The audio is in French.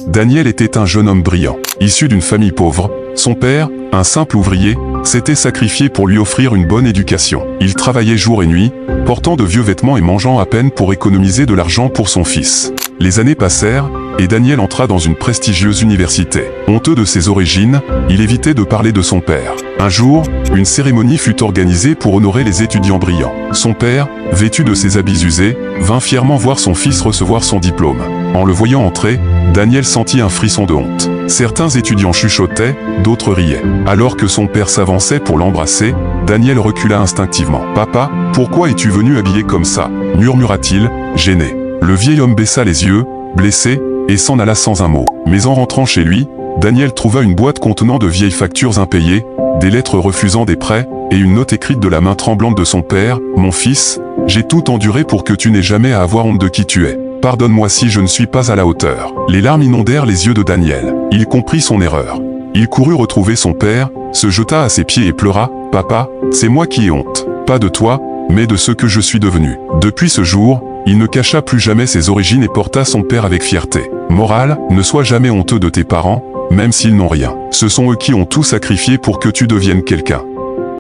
Daniel était un jeune homme brillant. Issu d'une famille pauvre, son père, un simple ouvrier, s'était sacrifié pour lui offrir une bonne éducation. Il travaillait jour et nuit, portant de vieux vêtements et mangeant à peine pour économiser de l'argent pour son fils. Les années passèrent, et Daniel entra dans une prestigieuse université. Honteux de ses origines, il évitait de parler de son père. Un jour, une cérémonie fut organisée pour honorer les étudiants brillants. Son père, vêtu de ses habits usés, vint fièrement voir son fils recevoir son diplôme. En le voyant entrer, Daniel sentit un frisson de honte. Certains étudiants chuchotaient, d'autres riaient. Alors que son père s'avançait pour l'embrasser, Daniel recula instinctivement. « Papa, pourquoi es-tu venu habillé comme ça » murmura-t-il, gêné. Le vieil homme baissa les yeux, blessé, et s'en alla sans un mot. Mais en rentrant chez lui, Daniel trouva une boîte contenant de vieilles factures impayées, des lettres refusant des prêts, et une note écrite de la main tremblante de son père. « Mon fils, j'ai tout enduré pour que tu n'aies jamais à avoir honte de qui tu es. Pardonne-moi si je ne suis pas à la hauteur. » Les larmes inondèrent les yeux de Daniel. Il comprit son erreur. Il courut retrouver son père, se jeta à ses pieds et pleura. « Papa, c'est moi qui ai honte. Pas de toi, mais de ce que je suis devenu. » Depuis ce jour, il ne cacha plus jamais ses origines et porta son père avec fierté. Morale, ne sois jamais honteux de tes parents, même s'ils n'ont rien. Ce sont eux qui ont tout sacrifié pour que tu deviennes quelqu'un.